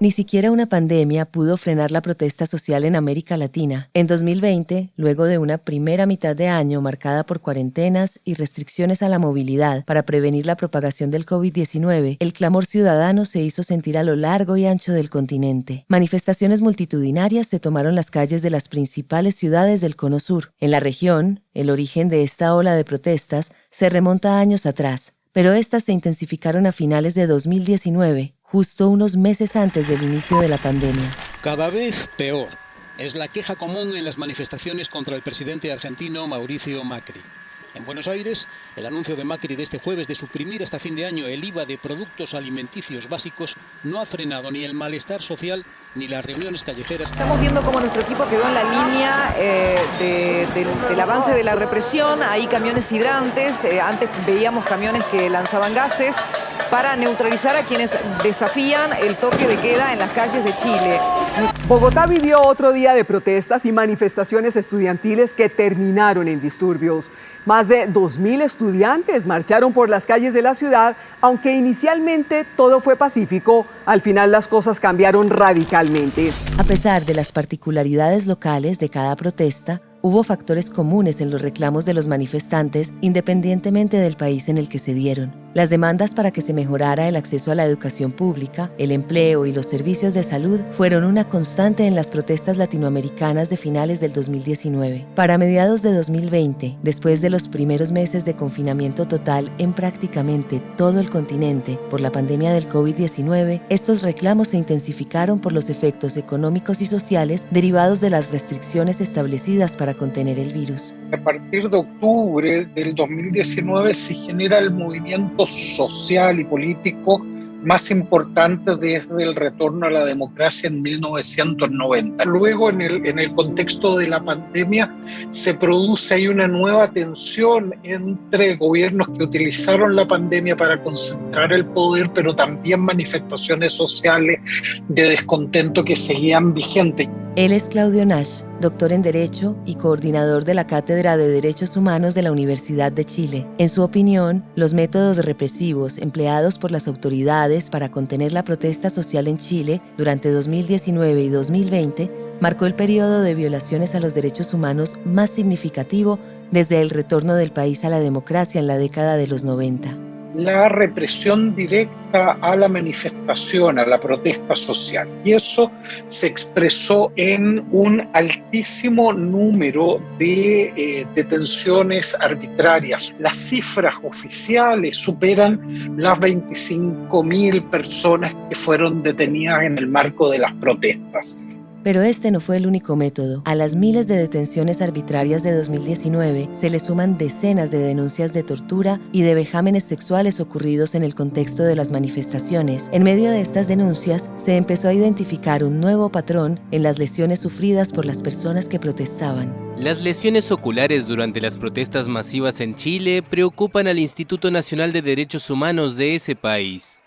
Ni siquiera una pandemia pudo frenar la protesta social en América Latina. En 2020, luego de una primera mitad de año marcada por cuarentenas y restricciones a la movilidad para prevenir la propagación del COVID-19, el clamor ciudadano se hizo sentir a lo largo y ancho del continente. Manifestaciones multitudinarias se tomaron las calles de las principales ciudades del Cono Sur. En la región, el origen de esta ola de protestas se remonta a años atrás, pero estas se intensificaron a finales de 2019, justo unos meses antes del inicio de la pandemia. Cada vez peor es la queja común en las manifestaciones contra el presidente argentino Mauricio Macri. En Buenos Aires, el anuncio de Macri de este jueves de suprimir hasta fin de año el IVA de productos alimenticios básicos no ha frenado ni el malestar social ni las reuniones callejeras. Estamos viendo cómo nuestro equipo quedó en la línea del avance de la represión. Hay camiones hidrantes, antes veíamos camiones que lanzaban gases para neutralizar a quienes desafían el toque de queda en las calles de Chile. Bogotá vivió otro día de protestas y manifestaciones estudiantiles que terminaron en disturbios. Más de 2.000 estudiantes marcharon por las calles de la ciudad, aunque inicialmente todo fue pacífico, al final las cosas cambiaron radicalmente. A pesar de las particularidades locales de cada protesta, hubo factores comunes en los reclamos de los manifestantes, independientemente del país en el que se dieron. Las demandas para que se mejorara el acceso a la educación pública, el empleo y los servicios de salud fueron una constante en las protestas latinoamericanas de finales del 2019. Para mediados de 2020, después de los primeros meses de confinamiento total en prácticamente todo el continente por la pandemia del COVID-19, estos reclamos se intensificaron por los efectos económicos y sociales derivados de las restricciones establecidas para contener el virus. A partir de octubre del 2019 se genera el movimiento social y político más importante desde el retorno a la democracia en 1990. Luego, en el contexto de la pandemia, se produce ahí una nueva tensión entre gobiernos que utilizaron la pandemia para concentrar el poder, pero también manifestaciones sociales de descontento que seguían vigentes. Él es Claudio Nash, doctor en Derecho y coordinador de la Cátedra de Derechos Humanos de la Universidad de Chile. En su opinión, los métodos represivos empleados por las autoridades para contener la protesta social en Chile durante 2019 y 2020 marcó el periodo de violaciones a los derechos humanos más significativo desde el retorno del país a la democracia en la década de los 90. La represión directa a la manifestación, a la protesta social. Y eso se expresó en un altísimo número de detenciones arbitrarias. Las cifras oficiales superan las 25.000 personas que fueron detenidas en el marco de las protestas. Pero este no fue el único método. A las miles de detenciones arbitrarias de 2019 se le suman decenas de denuncias de tortura y de vejámenes sexuales ocurridos en el contexto de las manifestaciones. En medio de estas denuncias se empezó a identificar un nuevo patrón en las lesiones sufridas por las personas que protestaban. Las lesiones oculares durante las protestas masivas en Chile preocupan al Instituto Nacional de Derechos Humanos de ese país.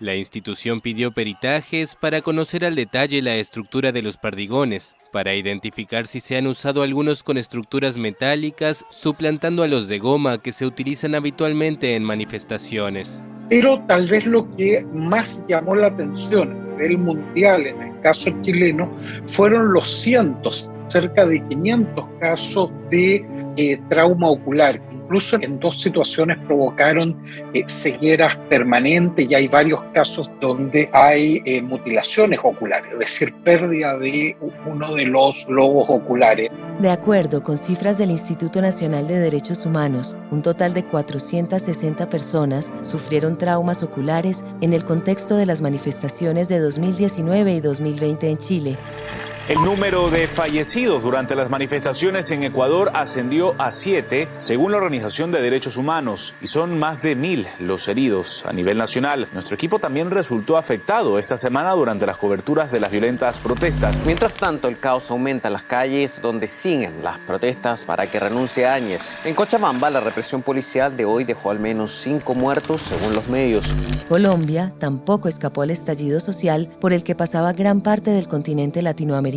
La institución pidió peritajes para conocer al detalle la estructura de los perdigones, para identificar si se han usado algunos con estructuras metálicas, suplantando a los de goma que se utilizan habitualmente en manifestaciones. Pero tal vez lo que más llamó la atención a nivel mundial, en el caso chileno, fueron los cientos, cerca de 500 casos de trauma ocular. Incluso en 2 situaciones provocaron cegueras permanentes y hay varios casos donde hay mutilaciones oculares, es decir, pérdida de uno de los globos oculares. De acuerdo con cifras del Instituto Nacional de Derechos Humanos, un total de 460 personas sufrieron traumas oculares en el contexto de las manifestaciones de 2019 y 2020 en Chile. El número de fallecidos durante las manifestaciones en Ecuador ascendió a 7, según la Organización de Derechos Humanos, y son más de 1.000 los heridos a nivel nacional. Nuestro equipo también resultó afectado esta semana durante las coberturas de las violentas protestas. Mientras tanto, el caos aumenta en las calles donde siguen las protestas para que renuncie Áñez. En Cochabamba, la represión policial de hoy dejó al menos 5 muertos, según los medios. Colombia tampoco escapó al estallido social por el que pasaba gran parte del continente latinoamericano.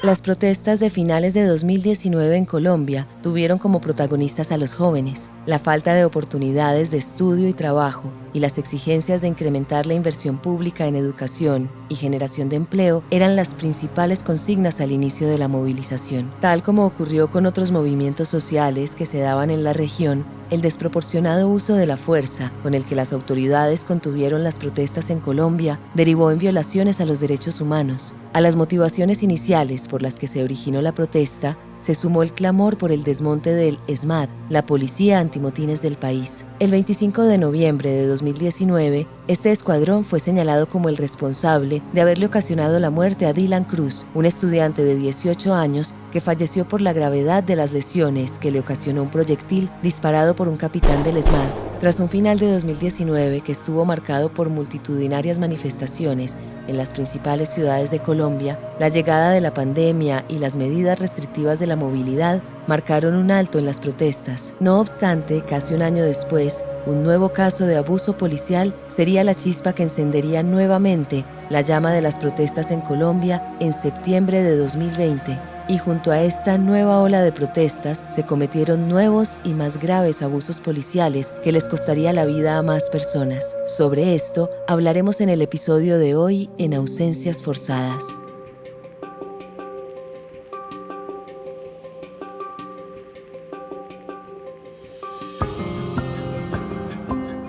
Las protestas de finales de 2019 en Colombia tuvieron como protagonistas a los jóvenes. La falta de oportunidades de estudio y trabajo y las exigencias de incrementar la inversión pública en educación y generación de empleo eran las principales consignas al inicio de la movilización. Tal como ocurrió con otros movimientos sociales que se daban en la región, el desproporcionado uso de la fuerza con el que las autoridades contuvieron las protestas en Colombia derivó en violaciones a los derechos humanos. A las motivaciones iniciales por las que se originó la protesta, se sumó el clamor por el desmonte del ESMAD, la policía antimotines del país. El 25 de noviembre de 2019, este escuadrón fue señalado como el responsable de haberle ocasionado la muerte a Dylan Cruz, un estudiante de 18 años que falleció por la gravedad de las lesiones que le ocasionó un proyectil disparado por un capitán del ESMAD. Tras un final de 2019 que estuvo marcado por multitudinarias manifestaciones en las principales ciudades de Colombia, la llegada de la pandemia y las medidas restrictivas de la movilidad marcaron un alto en las protestas. No obstante, casi un año después, un nuevo caso de abuso policial sería la chispa que encendería nuevamente la llama de las protestas en Colombia en septiembre de 2020. Y junto a esta nueva ola de protestas se cometieron nuevos y más graves abusos policiales que les costaría la vida a más personas. Sobre esto hablaremos en el episodio de hoy en Ausencias Forzadas.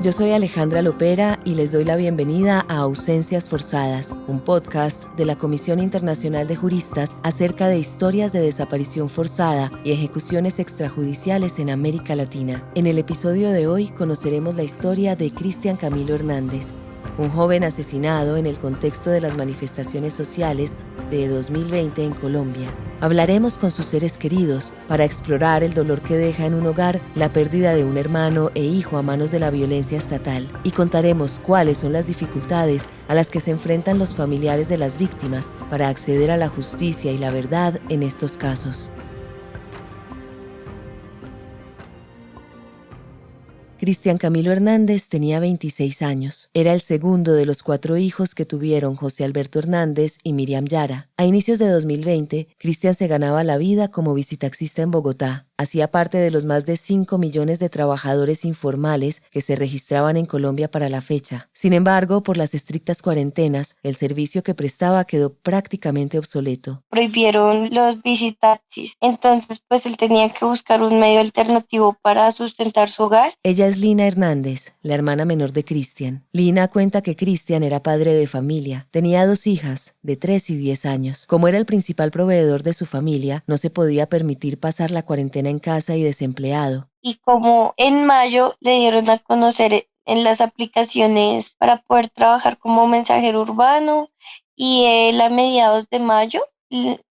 Yo soy Alejandra Lopera y les doy la bienvenida a Ausencias Forzadas, un podcast de la Comisión Internacional de Juristas acerca de historias de desaparición forzada y ejecuciones extrajudiciales en América Latina. En el episodio de hoy conoceremos la historia de Cristian Camilo Hernández, un joven asesinado en el contexto de las manifestaciones sociales de 2020 en Colombia. Hablaremos con sus seres queridos para explorar el dolor que deja en un hogar la pérdida de un hermano e hijo a manos de la violencia estatal y contaremos cuáles son las dificultades a las que se enfrentan los familiares de las víctimas para acceder a la justicia y la verdad en estos casos. Cristian Camilo Hernández tenía 26 años. Era el segundo de los 4 hijos que tuvieron José Alberto Hernández y Miriam Yara. A inicios de 2020, Cristian se ganaba la vida como bicitaxista en Bogotá. Hacía parte de los más de 5 millones de trabajadores informales que se registraban en Colombia para la fecha. Sin embargo, por las estrictas cuarentenas, el servicio que prestaba quedó prácticamente obsoleto. Prohibieron los bicitaxis, entonces pues él tenía que buscar un medio alternativo para sustentar su hogar. Ella es Lina Hernández, la hermana menor de Cristian. Lina cuenta que Cristian era padre de familia. Tenía 2 hijas, de 3 y 10 años. Como era el principal proveedor de su familia, no se podía permitir pasar la cuarentena en casa y desempleado. Y como en mayo le dieron a conocer en las aplicaciones para poder trabajar como mensajero urbano y él a mediados de mayo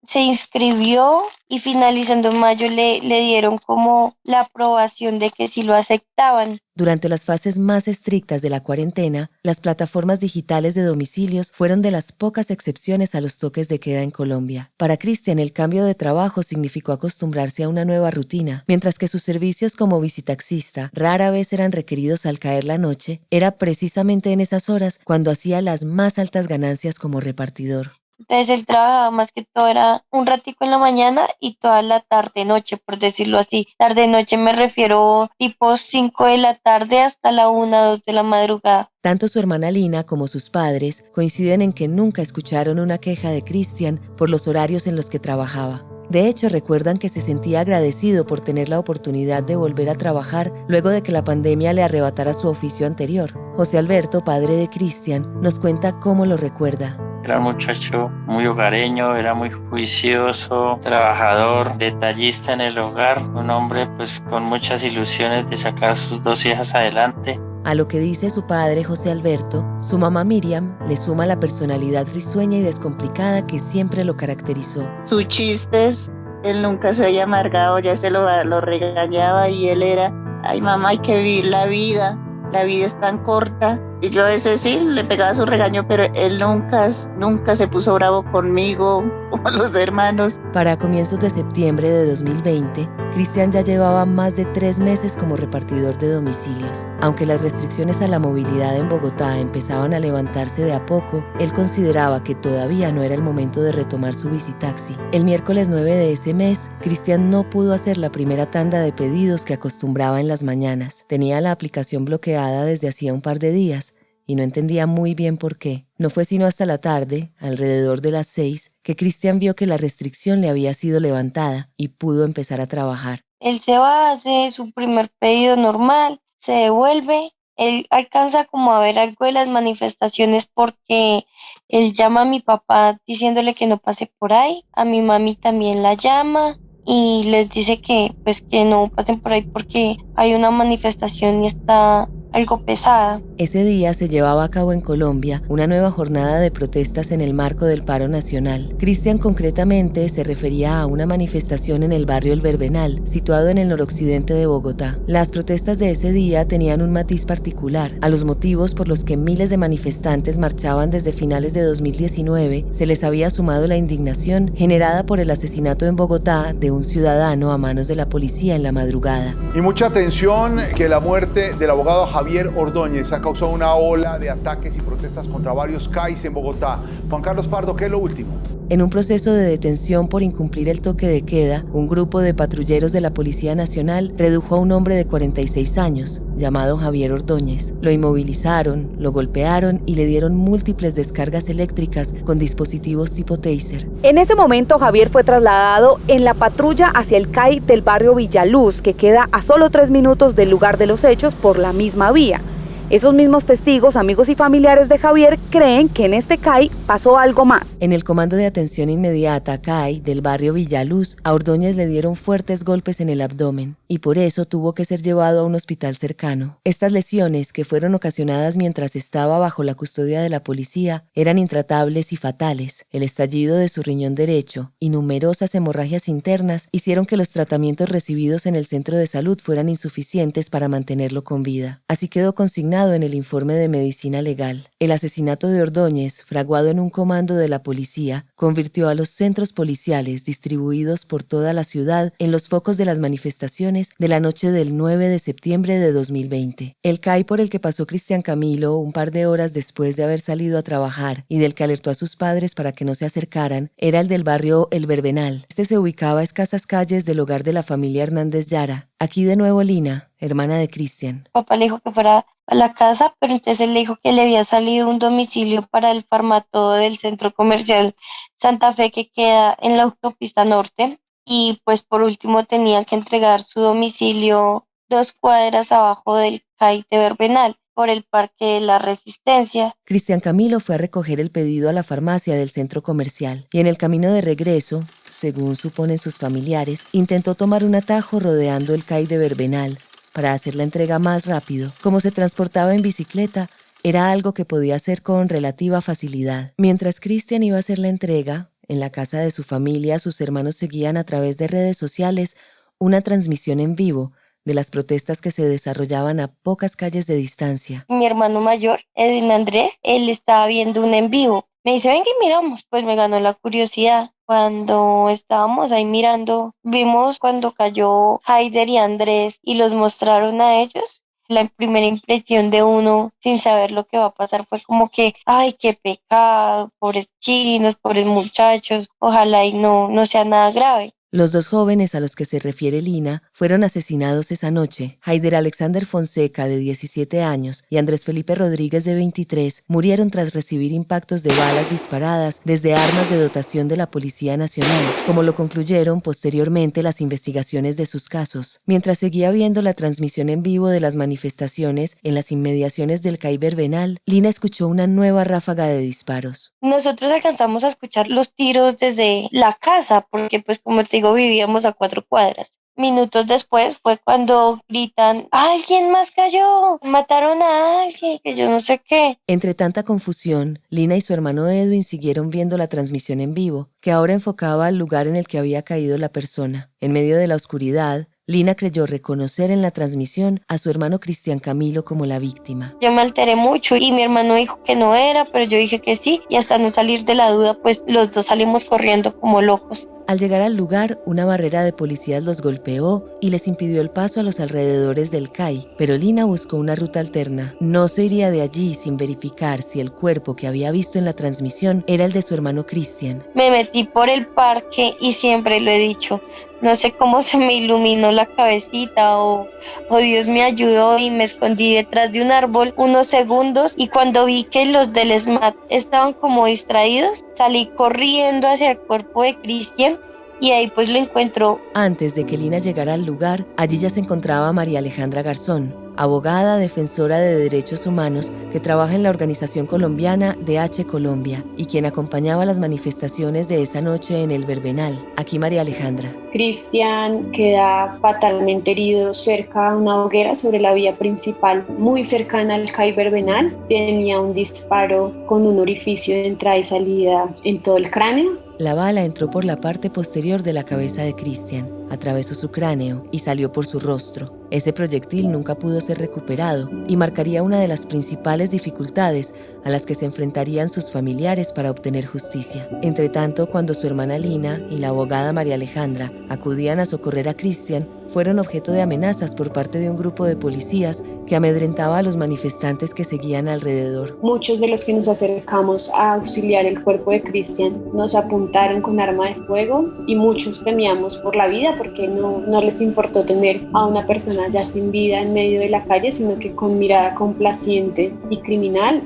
se inscribió y finalizando mayo le dieron como la aprobación de que sí lo aceptaban. Durante las fases más estrictas de la cuarentena, las plataformas digitales de domicilios fueron de las pocas excepciones a los toques de queda en Colombia. Para Cristian, el cambio de trabajo significó acostumbrarse a una nueva rutina. Mientras que sus servicios como bicitaxista rara vez eran requeridos al caer la noche, era precisamente en esas horas cuando hacía las más altas ganancias como repartidor. Entonces él trabajaba más que todo, era un ratico en la mañana y toda la tarde-noche, por decirlo así. Tarde-noche me refiero tipo 5 de la tarde hasta la 1, 2 de la madrugada. Tanto su hermana Lina como sus padres coinciden en que nunca escucharon una queja de Cristian por los horarios en los que trabajaba. De hecho, recuerdan que se sentía agradecido por tener la oportunidad de volver a trabajar luego de que la pandemia le arrebatara su oficio anterior. José Alberto, padre de Cristian, nos cuenta cómo lo recuerda. Era un muchacho muy hogareño, era muy juicioso, trabajador, detallista en el hogar, un hombre pues con muchas ilusiones de sacar a sus 2 hijas adelante. A lo que dice su padre José Alberto, su mamá Miriam le suma la personalidad risueña y descomplicada que siempre lo caracterizó. Sus chistes, él nunca se había amargado, ya se lo regañaba y él era, ay mamá, hay que vivir la vida es tan corta. Y yo a veces sí le pegaba su regaño, pero él nunca se puso bravo conmigo o con los hermanos. Para comienzos de septiembre de 2020, Cristian ya llevaba más de 3 meses como repartidor de domicilios. Aunque las restricciones a la movilidad en Bogotá empezaban a levantarse de a poco, él consideraba que todavía no era el momento de retomar su visitaxi. El miércoles 9 de ese mes, Cristian no pudo hacer la primera tanda de pedidos que acostumbraba en las mañanas. Tenía la aplicación bloqueada desde hacía un par de días y no entendía muy bien por qué. No fue sino hasta la tarde, alrededor de las 6, que Cristian vio que la restricción le había sido levantada y pudo empezar a trabajar. Él se va, hace su primer pedido normal, se devuelve. Él alcanza como a ver algo de las manifestaciones porque él llama a mi papá diciéndole que no pase por ahí. A mi mami también la llama y les dice que no pasen por ahí porque hay una manifestación y está algo pesada. Ese día se llevaba a cabo en Colombia una nueva jornada de protestas en el marco del paro nacional. Cristian concretamente se refería a una manifestación en el barrio El Verbenal, situado en el noroccidente de Bogotá. Las protestas de ese día tenían un matiz particular. A los motivos por los que miles de manifestantes marchaban desde finales de 2019 se les había sumado la indignación generada por el asesinato en Bogotá de un ciudadano a manos de la policía en la madrugada. Y mucha atención que la muerte del abogado Javier Ordóñez ha causado una ola de ataques y protestas contra varios CAIs en Bogotá. Juan Carlos Pardo, ¿qué es lo último? En un proceso de detención por incumplir el toque de queda, un grupo de patrulleros de la Policía Nacional redujo a un hombre de 46 años, llamado Javier Ordóñez. Lo inmovilizaron, lo golpearon y le dieron múltiples descargas eléctricas con dispositivos tipo taser. En ese momento, Javier fue trasladado en la patrulla hacia el CAI del barrio Villaluz, que queda a solo 3 minutos del lugar de los hechos por la misma vía. Esos mismos testigos, amigos y familiares de Javier creen que en este CAI pasó algo más. En el Comando de Atención Inmediata CAI del barrio Villaluz, a Ordóñez le dieron fuertes golpes en el abdomen y por eso tuvo que ser llevado a un hospital cercano. Estas lesiones, que fueron ocasionadas mientras estaba bajo la custodia de la policía, eran intratables y fatales. El estallido de su riñón derecho y numerosas hemorragias internas hicieron que los tratamientos recibidos en el centro de salud fueran insuficientes para mantenerlo con vida. Así quedó consignado en el informe de medicina legal. El asesinato de Ordóñez, fraguado en un comando de la policía, convirtió a los centros policiales distribuidos por toda la ciudad en los focos de las manifestaciones de la noche del 9 de septiembre de 2020. El CAI por el que pasó Cristian Camilo un par de horas después de haber salido a trabajar y del que alertó a sus padres para que no se acercaran, era el del barrio El Verbenal. Este se ubicaba a escasas calles del hogar de la familia Hernández Yara. Aquí de nuevo Lina, hermana de Cristian. Papá le dijo que fuera a la casa, pero entonces él le dijo que le había salido un domicilio para el Farmatodo del centro comercial Santa Fe, que queda en la autopista norte, y pues por último tenía que entregar su domicilio 2 cuadras abajo del CAI de Verbenal, por el Parque de la Resistencia. Cristian Camilo fue a recoger el pedido a la farmacia del centro comercial y en el camino de regreso, según suponen sus familiares, intentó tomar un atajo rodeando el CAI de Verbenal para hacer la entrega más rápido. Como se transportaba en bicicleta, era algo que podía hacer con relativa facilidad. Mientras Cristian iba a hacer la entrega, en la casa de su familia, sus hermanos seguían a través de redes sociales una transmisión en vivo de las protestas que se desarrollaban a pocas calles de distancia. Mi hermano mayor, Edwin Andrés, él estaba viendo un en vivo. Me dice, venga y miramos. Pues me ganó la curiosidad. Cuando estábamos ahí mirando, vimos cuando cayó Haider y Andrés y los mostraron a ellos. La primera impresión de uno, sin saber lo que va a pasar, fue como que, ay, qué pecado, pobres chinos, pobres muchachos, ojalá y no sea nada grave. Los 2 jóvenes a los que se refiere Lina fueron asesinados esa noche. Haider Alexander Fonseca, de 17 años, y Andrés Felipe Rodríguez, de 23, murieron tras recibir impactos de balas disparadas desde armas de dotación de la Policía Nacional, como lo concluyeron posteriormente las investigaciones de sus casos. Mientras seguía viendo la transmisión en vivo de las manifestaciones en las inmediaciones del CAI Verbenal, Lina escuchó una nueva ráfaga de disparos. Nosotros alcanzamos a escuchar los tiros desde la casa, porque pues como te digo, vivíamos a 4 cuadras. Minutos después fue cuando gritan, ¡alguien más cayó! ¡Mataron a alguien! Que yo no sé qué. Entre tanta confusión, Lina y su hermano Edwin siguieron viendo la transmisión en vivo, que ahora enfocaba al lugar en el que había caído la persona. En medio de la oscuridad, Lina creyó reconocer en la transmisión a su hermano Cristian Camilo como la víctima. Yo me alteré mucho y mi hermano dijo que no era, pero yo dije que sí, y hasta no salir de la duda, pues los dos salimos corriendo como locos. Al llegar al lugar, una barrera de policías los golpeó y les impidió el paso a los alrededores del CAI, pero Lina buscó una ruta alterna. No se iría de allí sin verificar si el cuerpo que había visto en la transmisión era el de su hermano Cristian. Me metí por el parque y siempre lo he dicho, no sé cómo se me iluminó la cabecita o Dios me ayudó y me escondí detrás de un árbol unos segundos, y cuando vi que los del SMAT estaban como distraídos, salí corriendo hacia el cuerpo de Cristian y ahí pues lo encuentro. Antes de que Lina llegara al lugar, allí ya se encontraba María Alejandra Garzón, abogada defensora de derechos humanos que trabaja en la organización colombiana DH Colombia y quien acompañaba las manifestaciones de esa noche en el Verbenal. Aquí María Alejandra. Cristian queda fatalmente herido cerca de una hoguera sobre la vía principal, muy cercana al CAI Verbenal. Tenía un disparo con un orificio de entrada y salida en todo el cráneo. La bala entró por la parte posterior de la cabeza de Cristian, atravesó su cráneo y salió por su rostro. Ese proyectil nunca pudo ser recuperado y marcaría una de las principales dificultades a las que se enfrentarían sus familiares para obtener justicia. Entretanto, cuando su hermana Lina y la abogada María Alejandra acudían a socorrer a Cristian, fueron objeto de amenazas por parte de un grupo de policías que amedrentaba a los manifestantes que seguían alrededor. Muchos de los que nos acercamos a auxiliar el cuerpo de Cristian nos apuntaron con arma de fuego y muchos temíamos por la vida porque no les importó tener a una persona ya sin vida en medio de la calle, sino que con mirada complaciente y criminal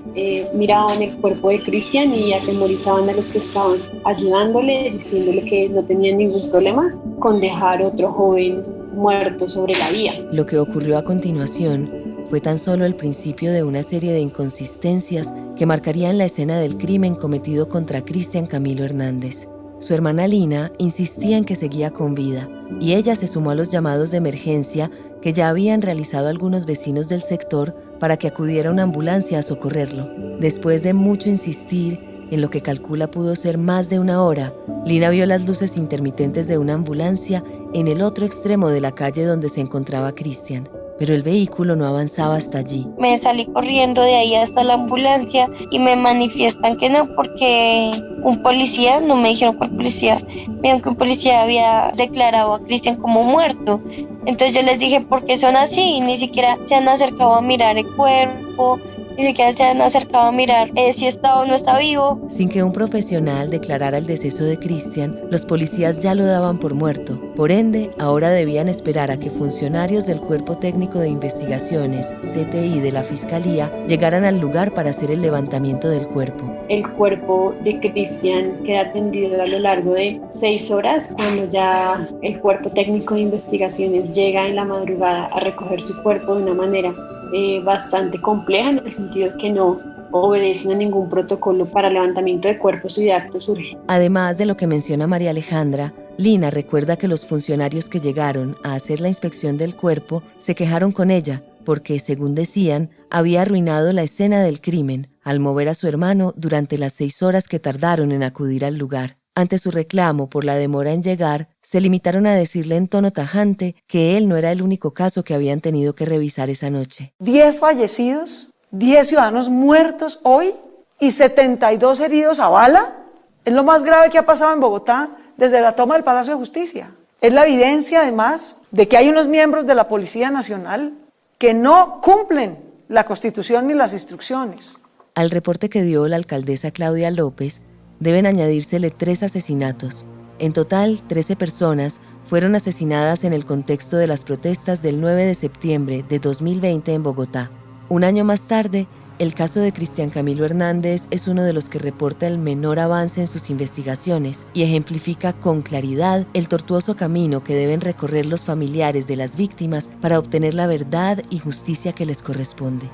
miraban el cuerpo de Cristian y atemorizaban a los que estaban ayudándole, diciéndole que no tenían ningún problema con dejar otro joven muerto sobre la vía. Lo que ocurrió a continuación fue tan solo el principio de una serie de inconsistencias que marcarían la escena del crimen cometido contra Cristian Camilo Hernández. Su hermana Lina insistía en que seguía con vida y ella se sumó a los llamados de emergencia que ya habían realizado algunos vecinos del sector para que acudiera una ambulancia a socorrerlo. Después de mucho insistir, en lo que calcula pudo ser más de una hora, Lina vio las luces intermitentes de una ambulancia en el otro extremo de la calle donde se encontraba Cristian, pero el vehículo no avanzaba hasta allí. Me salí corriendo de ahí hasta la ambulancia y me manifiestan que no, porque un policía, no me dijeron cuál policía, me dijeron que un policía había declarado a Cristian como muerto. Entonces yo les dije, ¿por qué son así? Ni siquiera se han acercado a mirar el cuerpo, ni siquiera se han acercado a mirar si está o no está vivo. Sin que un profesional declarara el deceso de Cristian, los policías ya lo daban por muerto. Por ende, ahora debían esperar a que funcionarios del Cuerpo Técnico de Investigaciones, CTI de la Fiscalía, llegaran al lugar para hacer el levantamiento del cuerpo. El cuerpo de Cristian queda tendido a lo largo de 6 horas, cuando ya el Cuerpo Técnico de Investigaciones llega en la madrugada a recoger su cuerpo de una manera bastante compleja, en el sentido de que no obedecen a ningún protocolo para levantamiento de cuerpos y de actos urgentes. Además de lo que menciona María Alejandra, Lina recuerda que los funcionarios que llegaron a hacer la inspección del cuerpo se quejaron con ella porque, según decían, había arruinado la escena del crimen al mover a su hermano durante las 6 horas que tardaron en acudir al lugar. Ante su reclamo por la demora en llegar, se limitaron a decirle en tono tajante que él no era el único caso que habían tenido que revisar esa noche. 10 fallecidos, 10 ciudadanos muertos hoy y 72 heridos a bala. Es lo más grave que ha pasado en Bogotá desde la toma del Palacio de Justicia. Es la evidencia, además, de que hay unos miembros de la Policía Nacional que no cumplen la Constitución ni las instrucciones. Al reporte que dio la alcaldesa Claudia López, deben añadírsele 3 asesinatos. En total, 13 personas fueron asesinadas en el contexto de las protestas del 9 de septiembre de 2020 en Bogotá. Un año más tarde, el caso de Cristian Camilo Hernández es uno de los que reporta el menor avance en sus investigaciones y ejemplifica con claridad el tortuoso camino que deben recorrer los familiares de las víctimas para obtener la verdad y justicia que les corresponde.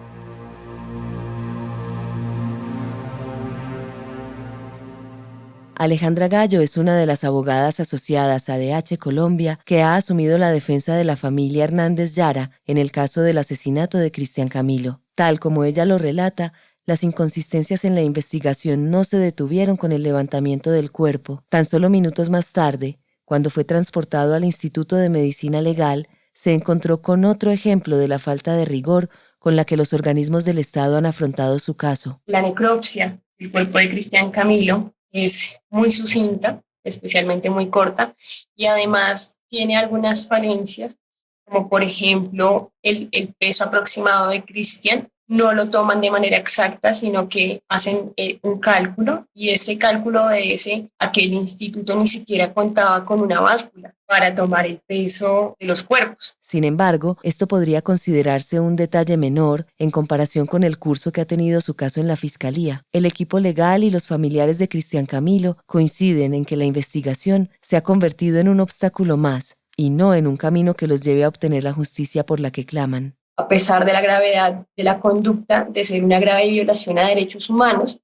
Alejandra Gallo es una de las abogadas asociadas a DH Colombia que ha asumido la defensa de la familia Hernández Yara en el caso del asesinato de Cristian Camilo. Tal como ella lo relata, las inconsistencias en la investigación no se detuvieron con el levantamiento del cuerpo. Tan solo minutos más tarde, Cuando fue transportado al Instituto de Medicina Legal, se encontró con otro ejemplo de la falta de rigor con la que los organismos del Estado han afrontado su caso. La necropsia del cuerpo de Cristian Camilo es muy sucinta, especialmente muy corta, y además tiene algunas falencias, como por ejemplo el peso aproximado de Cristian. No lo toman de manera exacta, sino que hacen un cálculo, y ese cálculo obedece a que el instituto ni siquiera contaba con una báscula para tomar el peso de los cuerpos. Sin embargo, esto podría considerarse un detalle menor en comparación con el curso que ha tenido su caso en la Fiscalía. El equipo legal y los familiares de Cristian Camilo coinciden en que la investigación se ha convertido en un obstáculo más y no en un camino que los lleve a obtener la justicia por la que claman. A pesar de la gravedad de la conducta, de ser una grave violación a derechos humanos,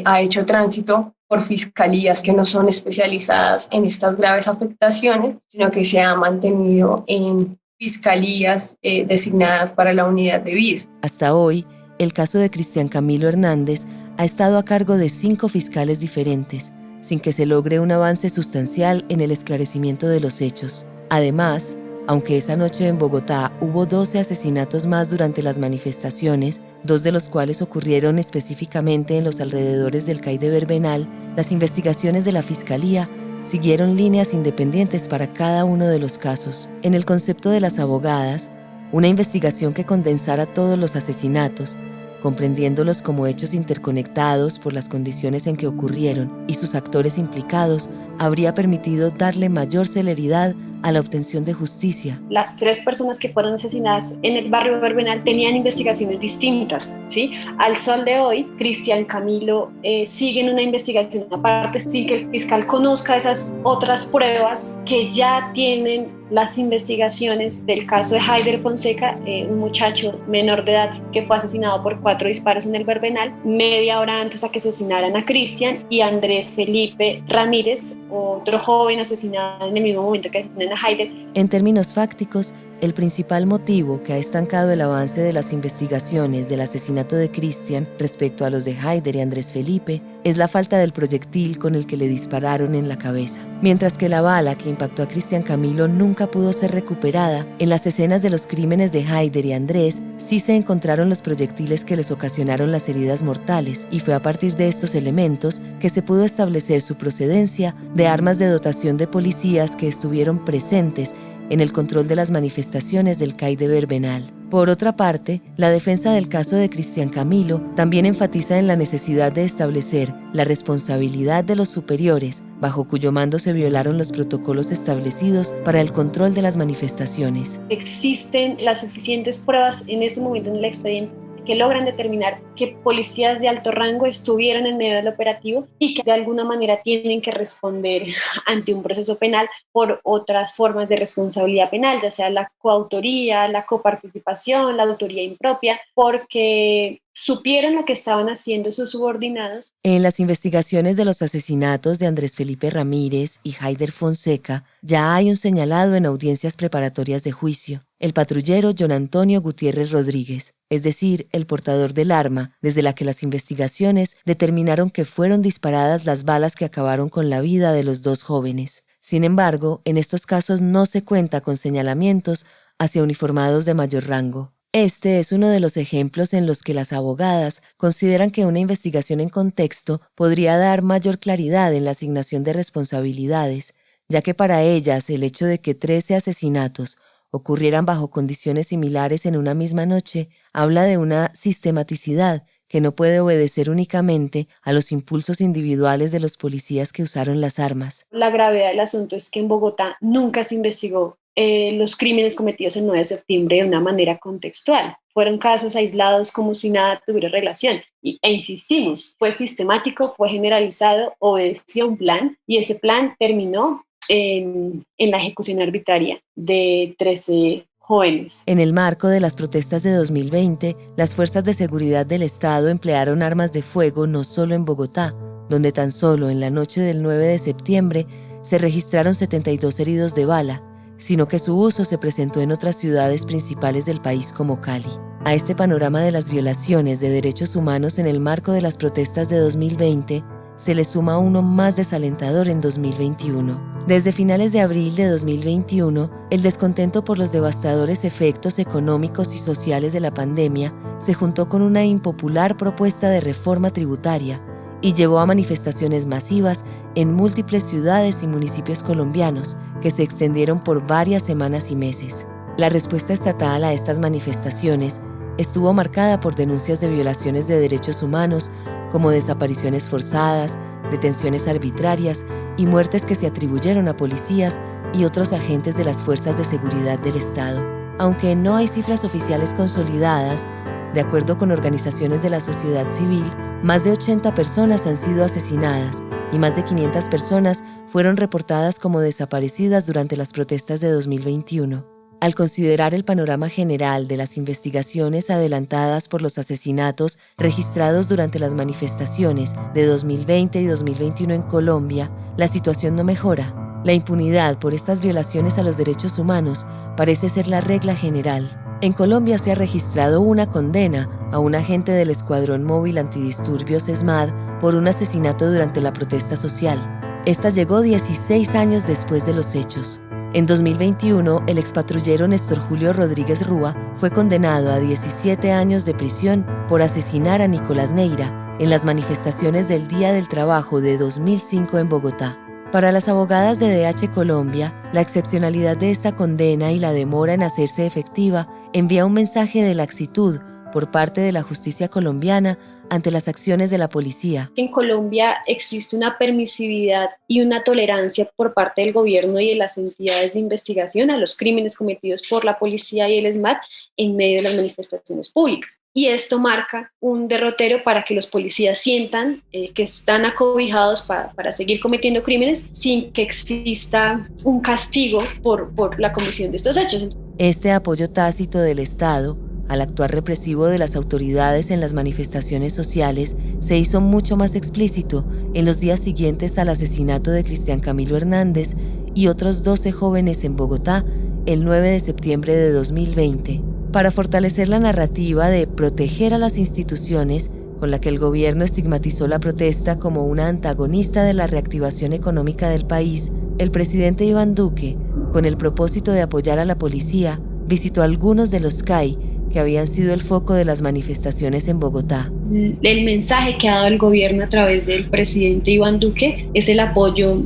ha hecho tránsito por fiscalías que no son especializadas en estas graves afectaciones, sino que se ha mantenido en fiscalías designadas para la unidad de vida. Hasta hoy, el caso de Cristian Camilo Hernández ha estado a cargo de 5 fiscales diferentes, sin que se logre un avance sustancial en el esclarecimiento de los hechos. Además, aunque esa noche en Bogotá hubo 12 asesinatos más durante las manifestaciones, 2 de los cuales ocurrieron específicamente en los alrededores del CAI de Verbenal, las investigaciones de la Fiscalía siguieron líneas independientes para cada uno de los casos. En el concepto de las abogadas, una investigación que condensara todos los asesinatos, comprendiéndolos como hechos interconectados por las condiciones en que ocurrieron y sus actores implicados, habría permitido darle mayor celeridad a la obtención de justicia. Las 3 personas que fueron asesinadas en el barrio Verbenal tenían investigaciones distintas, ¿sí? Al sol de hoy, Cristian Camilo sigue en una investigación aparte sin que el fiscal conozca esas otras pruebas que ya tienen las investigaciones del caso de Haider Fonseca, un muchacho menor de edad que fue asesinado por 4 disparos en el Verbenal, media hora antes a que asesinaran a Cristian, y Andrés Felipe Ramírez, otro joven asesinado en el mismo momento que asesinan a Haider. En términos fácticos, el principal motivo que ha estancado el avance de las investigaciones del asesinato de Cristian respecto a los de Haider y Andrés Felipe es la falta del proyectil con el que le dispararon en la cabeza. Mientras que la bala que impactó a Cristian Camilo nunca pudo ser recuperada, en las escenas de los crímenes de Haider y Andrés sí se encontraron los proyectiles que les ocasionaron las heridas mortales, y fue a partir de estos elementos que se pudo establecer su procedencia de armas de dotación de policías que estuvieron presentes en el control de las manifestaciones del CAI de Verbenal. Por otra parte, la defensa del caso de Cristian Camilo también enfatiza en la necesidad de establecer la responsabilidad de los superiores, bajo cuyo mando se violaron los protocolos establecidos para el control de las manifestaciones. Existen las suficientes pruebas en este momento en el expediente que logran determinar que policías de alto rango estuvieron en medio del operativo y que de alguna manera tienen que responder ante un proceso penal por otras formas de responsabilidad penal, ya sea la coautoría, la coparticipación, la autoría impropia, porque supieron lo que estaban haciendo sus subordinados. En las investigaciones de los asesinatos de Andrés Felipe Ramírez y Haider Fonseca, ya hay un señalado en audiencias preparatorias de juicio, el patrullero John Antonio Gutiérrez Rodríguez, es decir, el portador del arma, desde la que las investigaciones determinaron que fueron disparadas las balas que acabaron con la vida de los 2 jóvenes. Sin embargo, en estos casos no se cuenta con señalamientos hacia uniformados de mayor rango. Este es uno de los ejemplos en los que las abogadas consideran que una investigación en contexto podría dar mayor claridad en la asignación de responsabilidades, ya que para ellas el hecho de que 13 asesinatos ocurrieran bajo condiciones similares en una misma noche habla de una sistematicidad que no puede obedecer únicamente a los impulsos individuales de los policías que usaron las armas. La gravedad del asunto es que en Bogotá nunca se investigó los crímenes cometidos el 9 de septiembre de una manera contextual. Fueron casos aislados como si nada tuviera relación. E insistimos, fue sistemático, fue generalizado, obedeció un plan, y ese plan terminó en la ejecución arbitraria de 13 jóvenes. En el marco de las protestas de 2020, las fuerzas de seguridad del Estado emplearon armas de fuego no solo en Bogotá, donde tan solo en la noche del 9 de septiembre se registraron 72 heridos de bala, sino que su uso se presentó en otras ciudades principales del país como Cali. A este panorama de las violaciones de derechos humanos en el marco de las protestas de 2020 se le suma uno más desalentador en 2021. Desde finales de abril de 2021, el descontento por los devastadores efectos económicos y sociales de la pandemia se juntó con una impopular propuesta de reforma tributaria y llevó a manifestaciones masivas en múltiples ciudades y municipios colombianos que se extendieron por varias semanas y meses. La respuesta estatal a estas manifestaciones estuvo marcada por denuncias de violaciones de derechos humanos, como desapariciones forzadas, detenciones arbitrarias y muertes que se atribuyeron a policías y otros agentes de las fuerzas de seguridad del Estado. Aunque no hay cifras oficiales consolidadas, de acuerdo con organizaciones de la sociedad civil, más de 80 personas han sido asesinadas y más de 500 personas fueron reportadas como desaparecidas durante las protestas de 2021. Al considerar el panorama general de las investigaciones adelantadas por los asesinatos registrados durante las manifestaciones de 2020 y 2021 en Colombia, la situación no mejora. La impunidad por estas violaciones a los derechos humanos parece ser la regla general. En Colombia se ha registrado una condena a un agente del Escuadrón Móvil Antidisturbios ESMAD por un asesinato durante la protesta social. Esta llegó 16 años después de los hechos. En 2021, el expatrullero Néstor Julio Rodríguez Rúa fue condenado a 17 años de prisión por asesinar a Nicolás Neira en las manifestaciones del Día del Trabajo de 2005 en Bogotá. Para las abogadas de DH Colombia, la excepcionalidad de esta condena y la demora en hacerse efectiva envía un mensaje de laxitud por parte de la justicia colombiana ante las acciones de la policía. En Colombia existe una permisividad y una tolerancia por parte del gobierno y de las entidades de investigación a los crímenes cometidos por la policía y el ESMAD en medio de las manifestaciones públicas. Y esto marca un derrotero para que los policías sientan que están acobijados para seguir cometiendo crímenes sin que exista un castigo por la comisión de estos hechos. Este apoyo tácito del Estado al actuar represivo de las autoridades en las manifestaciones sociales se hizo mucho más explícito en los días siguientes al asesinato de Cristian Camilo Hernández y otros 12 jóvenes en Bogotá el 9 de septiembre de 2020. Para fortalecer la narrativa de proteger a las instituciones, con la que el gobierno estigmatizó la protesta como una antagonista de la reactivación económica del país, el presidente Iván Duque, con el propósito de apoyar a la policía, visitó algunos de los CAI que habían sido el foco de las manifestaciones en Bogotá. El mensaje que ha dado el gobierno a través del presidente Iván Duque es el apoyo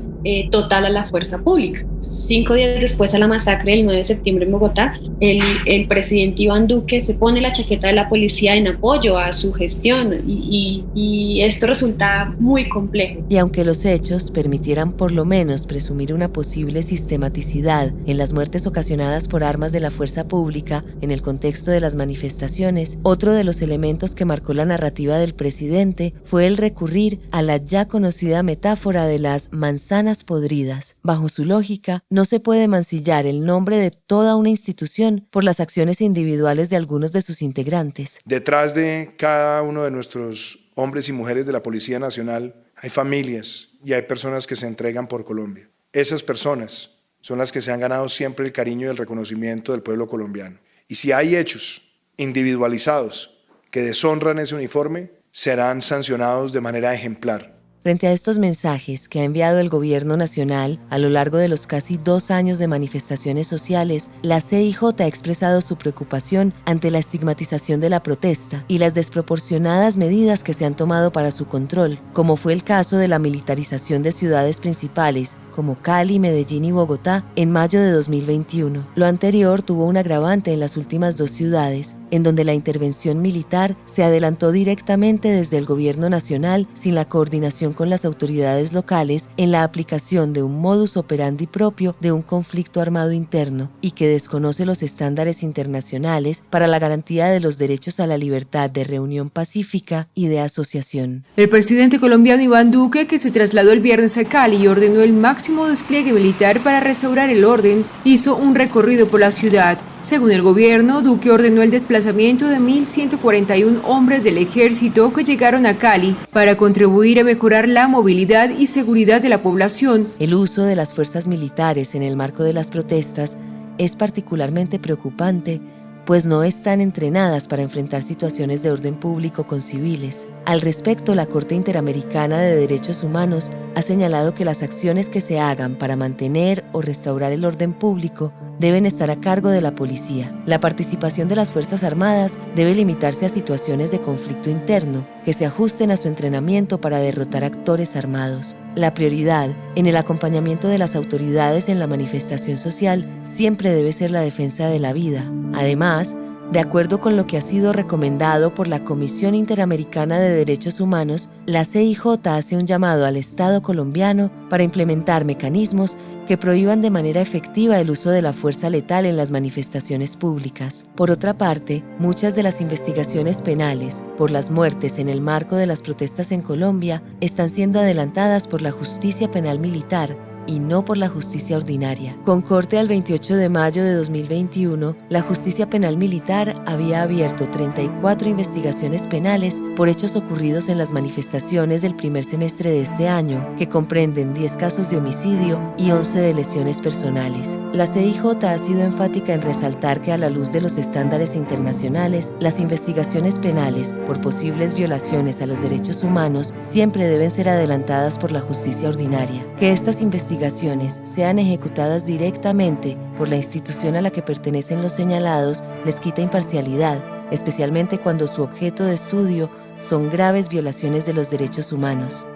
total a la fuerza pública. 5 días después a la masacre del 9 de septiembre en Bogotá, el presidente Iván Duque se pone la chaqueta de la policía en apoyo a su gestión y esto resulta muy complejo. Y aunque los hechos permitieran por lo menos presumir una posible sistematicidad en las muertes ocasionadas por armas de la fuerza pública en el contexto de las manifestaciones, otro de los elementos que marcó la narrativa del presidente fue el recurrir a la ya conocida metáfora de las manzanas podridas. Bajo su lógica, no se puede mancillar el nombre de toda una institución por las acciones individuales de algunos de sus integrantes. Detrás de cada uno de nuestros hombres y mujeres de la Policía Nacional hay familias y hay personas que se entregan por Colombia. Esas personas son las que se han ganado siempre el cariño y el reconocimiento del pueblo colombiano. Y si hay hechos individualizados que deshonran ese uniforme, serán sancionados de manera ejemplar. Frente a estos mensajes que ha enviado el gobierno nacional a lo largo de los casi 2 años de manifestaciones sociales, la CIJ ha expresado su preocupación ante la estigmatización de la protesta y las desproporcionadas medidas que se han tomado para su control, como fue el caso de la militarización de ciudades principales como Cali, Medellín y Bogotá en mayo de 2021. Lo anterior tuvo un agravante en las últimas 2 ciudades, en donde la intervención militar se adelantó directamente desde el gobierno nacional sin la coordinación con las autoridades locales en la aplicación de un modus operandi propio de un conflicto armado interno y que desconoce los estándares internacionales para la garantía de los derechos a la libertad de reunión pacífica y de asociación. El presidente colombiano Iván Duque, que se trasladó el viernes a Cali y ordenó el máximo despliegue militar para restaurar el orden, hizo un recorrido por la ciudad. Según el gobierno, Duque ordenó el desplazamiento de 1.141 hombres del ejército que llegaron a Cali para contribuir a mejorar la movilidad y seguridad de la población. El uso de las fuerzas militares en el marco de las protestas es particularmente preocupante pues no están entrenadas para enfrentar situaciones de orden público con civiles. Al respecto, la Corte Interamericana de Derechos Humanos ha señalado que las acciones que se hagan para mantener o restaurar el orden público deben estar a cargo de la policía. La participación de las Fuerzas Armadas debe limitarse a situaciones de conflicto interno que se ajusten a su entrenamiento para derrotar actores armados. La prioridad en el acompañamiento de las autoridades en la manifestación social siempre debe ser la defensa de la vida. Además, de acuerdo con lo que ha sido recomendado por la Comisión Interamericana de Derechos Humanos, la CIJ hace un llamado al Estado colombiano para implementar mecanismos que prohíban de manera efectiva el uso de la fuerza letal en las manifestaciones públicas. Por otra parte, muchas de las investigaciones penales por las muertes en el marco de las protestas en Colombia están siendo adelantadas por la justicia penal militar y no por la justicia ordinaria. Con corte al 28 de mayo de 2021, la justicia penal militar había abierto 34 investigaciones penales por hechos ocurridos en las manifestaciones del primer semestre de este año, que comprenden 10 casos de homicidio y 11 de lesiones personales. La CIJ ha sido enfática en resaltar que a la luz de los estándares internacionales, las investigaciones penales por posibles violaciones a los derechos humanos siempre deben ser adelantadas por la justicia ordinaria. Que estas investigaciones sean ejecutadas directamente por la institución a la que pertenecen los señalados les quita imparcialidad, especialmente cuando su objeto de estudio son graves violaciones de los derechos humanos.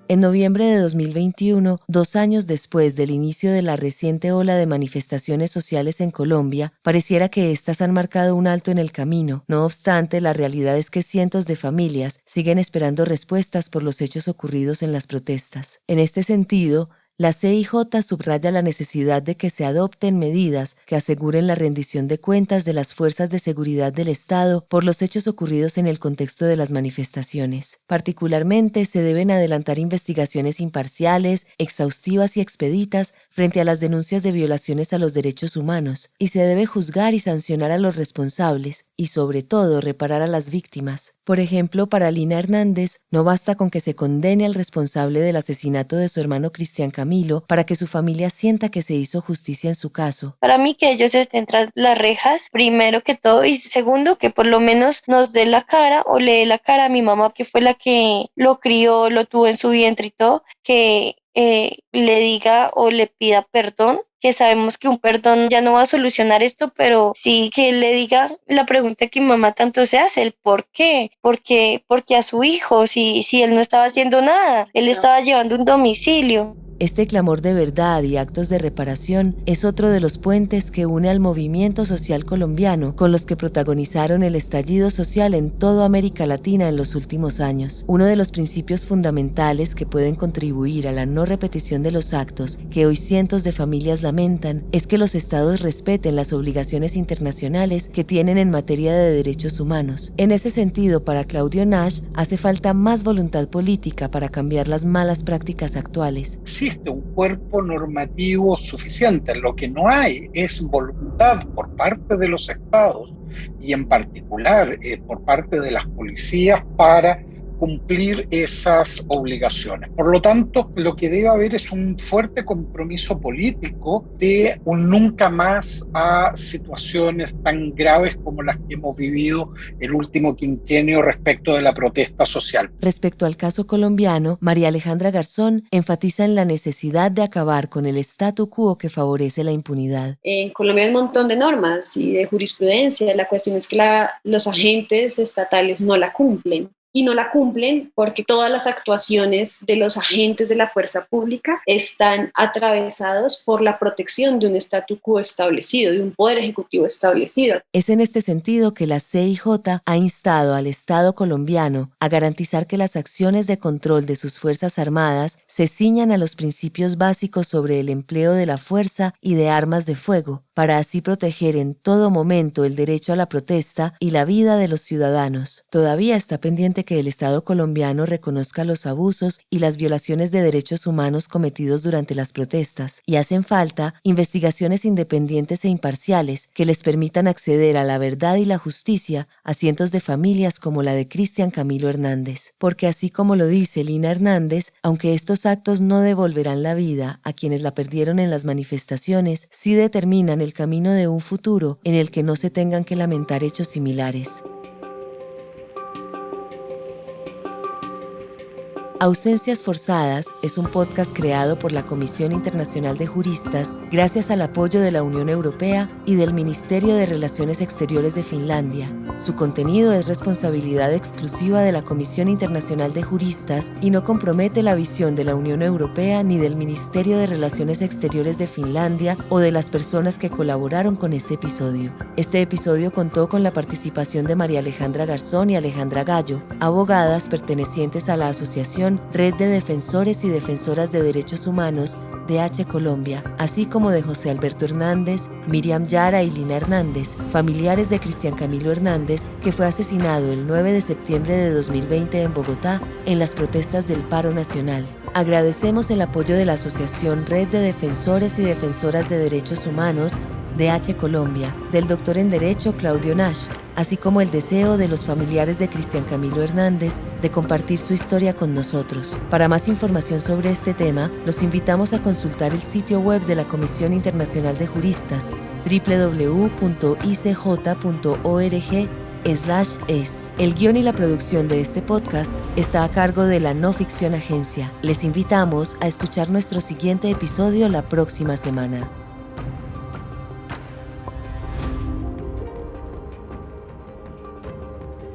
En noviembre de 2021, 2 años después del inicio de la reciente ola de manifestaciones sociales en Colombia, pareciera que éstas han marcado un alto en el camino. No obstante, la realidad es que cientos de familias siguen esperando respuestas por los hechos ocurridos en las protestas. En este sentido, la CIJ subraya la necesidad de que se adopten medidas que aseguren la rendición de cuentas de las fuerzas de seguridad del Estado por los hechos ocurridos en el contexto de las manifestaciones. Particularmente, se deben adelantar investigaciones imparciales, exhaustivas y expeditas frente a las denuncias de violaciones a los derechos humanos, y se debe juzgar y sancionar a los responsables y, sobre todo, reparar a las víctimas. Por ejemplo, para Lina Hernández, no basta con que se condene al responsable del asesinato de su hermano Cristian Camilo para que su familia sienta que se hizo justicia en su caso. Para mí que ellos estén tras las rejas, primero que todo, y segundo que por lo menos nos dé la cara o le dé la cara a mi mamá, que fue la que lo crió, lo tuvo en su vientre y todo, que le diga o le pida perdón, que sabemos que un perdón ya no va a solucionar esto, pero sí que le diga la pregunta que mi mamá tanto se hace, el por qué, porque a su hijo, si él no estaba haciendo nada, él estaba llevando un domicilio. Este clamor de verdad y actos de reparación es otro de los puentes que une al movimiento social colombiano con los que protagonizaron el estallido social en toda América Latina en los últimos años. Uno de los principios fundamentales que pueden contribuir a la no repetición de los actos que hoy cientos de familias lamentan es que los estados respeten las obligaciones internacionales que tienen en materia de derechos humanos. En ese sentido, para Claudio Nash, hace falta más voluntad política para cambiar las malas prácticas actuales. Existe un cuerpo normativo suficiente. Lo que no hay es voluntad por parte de los estados y en particular por parte de las policías para cumplir esas obligaciones. Por lo tanto, lo que debe haber es un fuerte compromiso político de un nunca más a situaciones tan graves como las que hemos vivido el último quinquenio respecto de la protesta social. Respecto al caso colombiano, María Alejandra Garzón enfatiza en la necesidad de acabar con el statu quo que favorece la impunidad. En Colombia hay un montón de normas y de jurisprudencia. La cuestión es que los agentes estatales no la cumplen. Y no la cumplen porque todas las actuaciones de los agentes de la fuerza pública están atravesados por la protección de un statu quo establecido, de un poder ejecutivo establecido. Es en este sentido que la CIJ ha instado al Estado colombiano a garantizar que las acciones de control de sus Fuerzas Armadas se ciñan a los principios básicos sobre el empleo de la fuerza y de armas de fuego, para así proteger en todo momento el derecho a la protesta y la vida de los ciudadanos. Todavía está pendiente que el Estado colombiano reconozca los abusos y las violaciones de derechos humanos cometidos durante las protestas, y hacen falta investigaciones independientes e imparciales que les permitan acceder a la verdad y la justicia a cientos de familias como la de Cristian Camilo Hernández. Porque así como lo dice Lina Hernández, aunque estos actos no devolverán la vida a quienes la perdieron en las manifestaciones, sí determinan el camino de un futuro en el que no se tengan que lamentar hechos similares. Ausencias Forzadas es un podcast creado por la Comisión Internacional de Juristas gracias al apoyo de la Unión Europea y del Ministerio de Relaciones Exteriores de Finlandia. Su contenido es responsabilidad exclusiva de la Comisión Internacional de Juristas y no compromete la visión de la Unión Europea ni del Ministerio de Relaciones Exteriores de Finlandia o de las personas que colaboraron con este episodio. Este episodio contó con la participación de María Alejandra Garzón y Alejandra Gallo, abogadas pertenecientes a la Asociación Red de Defensores y Defensoras de Derechos Humanos DH Colombia, así como de José Alberto Hernández, Miriam Yara y Lina Hernández, familiares de Cristian Camilo Hernández, que fue asesinado el 9 de septiembre de 2020 en Bogotá en las protestas del paro nacional. Agradecemos el apoyo de la Asociación Red de Defensores y Defensoras de Derechos Humanos DH Colombia, del doctor en Derecho Claudio Nash, así como el deseo de los familiares de Cristian Camilo Hernández de compartir su historia con nosotros. Para más información sobre este tema, los invitamos a consultar el sitio web de la Comisión Internacional de Juristas, www.icj.org/es. El guión y la producción de este podcast está a cargo de la No Ficción Agencia. Les invitamos a escuchar nuestro siguiente episodio la próxima semana.